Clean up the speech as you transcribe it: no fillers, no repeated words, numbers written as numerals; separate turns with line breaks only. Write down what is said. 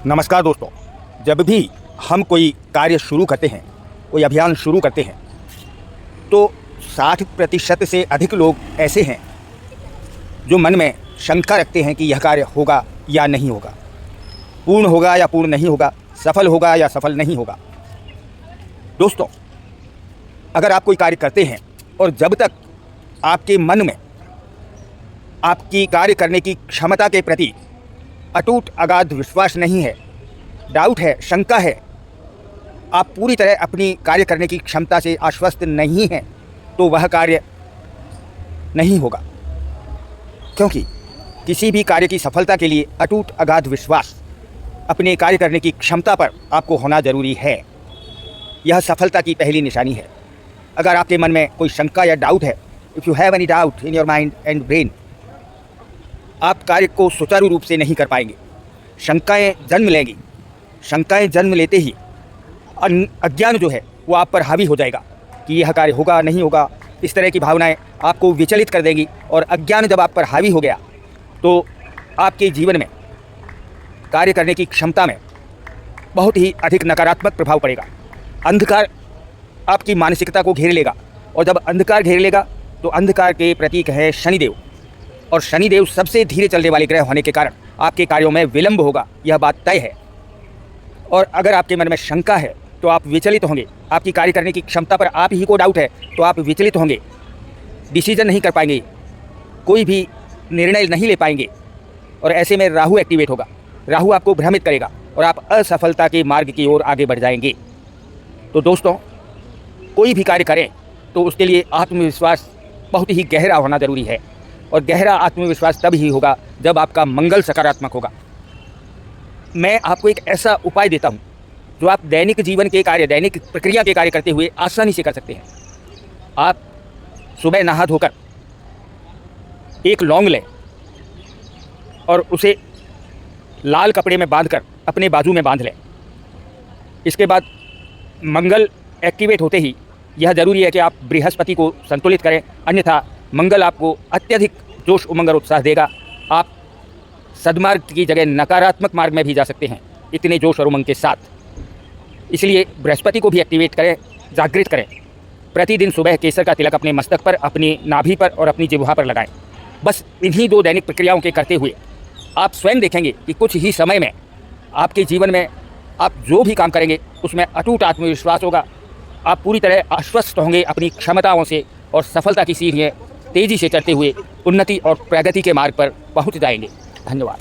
नमस्कार दोस्तों, जब भी हम कोई कार्य शुरू करते हैं, कोई अभियान शुरू करते हैं, तो 60% से अधिक लोग ऐसे हैं जो मन में शंका रखते हैं कि यह कार्य होगा या नहीं होगा, पूर्ण होगा या पूर्ण नहीं होगा, सफल होगा या सफल नहीं होगा। दोस्तों, अगर आप कोई कार्य करते हैं और जब तक आपके मन में आपकी कार्य करने की क्षमता के प्रति अटूट अगाध विश्वास नहीं है, डाउट है, शंका है, आप पूरी तरह अपनी कार्य करने की क्षमता से आश्वस्त नहीं हैं, तो वह कार्य नहीं होगा। क्योंकि किसी भी कार्य की सफलता के लिए अटूट अगाध विश्वास अपने कार्य करने की क्षमता पर आपको होना जरूरी है। यह सफलता की पहली निशानी है। अगर आपके मन में कोई शंका या डाउट है, if you have any doubt in your mind and brain, आप कार्य को सुचारू रूप से नहीं कर पाएंगे। शंकाएं जन्म लेंगी। शंकाएं जन्म लेते ही अज्ञान जो है वो आप पर हावी हो जाएगा कि यह कार्य होगा नहीं होगा। इस तरह की भावनाएं आपको विचलित कर देंगी और अज्ञान जब आप पर हावी हो गया तो आपके जीवन में कार्य करने की क्षमता में बहुत ही अधिक नकारात्मक प्रभाव पड़ेगा। अंधकार आपकी मानसिकता को घेर लेगा और जब अंधकार घेर लेगा तो अंधकार के प्रतीक है शनिदेव, और शनिदेव सबसे धीरे चलने वाले ग्रह होने के कारण आपके कार्यों में विलंब होगा, यह बात तय है। और अगर आपके मन में शंका है तो आप विचलित होंगे। आपकी कार्य करने की क्षमता पर आप ही को डाउट है तो आप विचलित होंगे, डिसीजन नहीं कर पाएंगे, कोई भी निर्णय नहीं ले पाएंगे, और ऐसे में राहु एक्टिवेट होगा। राहु आपको भ्रमित करेगा और आप असफलता के मार्ग की ओर आगे बढ़ जाएंगे। तो दोस्तों, कोई भी कार्य करें तो उसके लिए आत्मविश्वास बहुत ही गहरा होना ज़रूरी है, और गहरा आत्मविश्वास तब ही होगा जब आपका मंगल सकारात्मक होगा। मैं आपको एक ऐसा उपाय देता हूं जो आप दैनिक जीवन के कार्य, दैनिक प्रक्रिया के कार्य करते हुए आसानी से कर सकते हैं। आप सुबह नहा धोकर एक लौंग लें और उसे लाल कपड़े में बांधकर अपने बाजू में बांध लें। इसके बाद मंगल एक्टिवेट होते ही यह ज़रूरी है कि आप बृहस्पति को संतुलित करें, अन्यथा मंगल आपको अत्यधिक जोश, उमंग और उत्साह देगा। आप सद्मार्ग की जगह नकारात्मक मार्ग में भी जा सकते हैं इतने जोश और उमंग के साथ। इसलिए बृहस्पति को भी एक्टिवेट करें, जागृत करें। प्रतिदिन सुबह केसर का तिलक अपने मस्तक पर, अपनी नाभि पर और अपनी जिह्वा पर लगाएं। बस इन्हीं 2 दैनिक प्रक्रियाओं के करते हुए आप स्वयं देखेंगे कि कुछ ही समय में आपके जीवन में आप जो भी काम करेंगे उसमें अटूट आत्मविश्वास होगा। आप पूरी तरह आश्वस्त होंगे अपनी क्षमताओं से और सफलता की सीढ़ियाँ तेज़ी से चढ़ते हुए उन्नति और प्रगति के मार्ग पर पहुंच जाएंगे। धन्यवाद।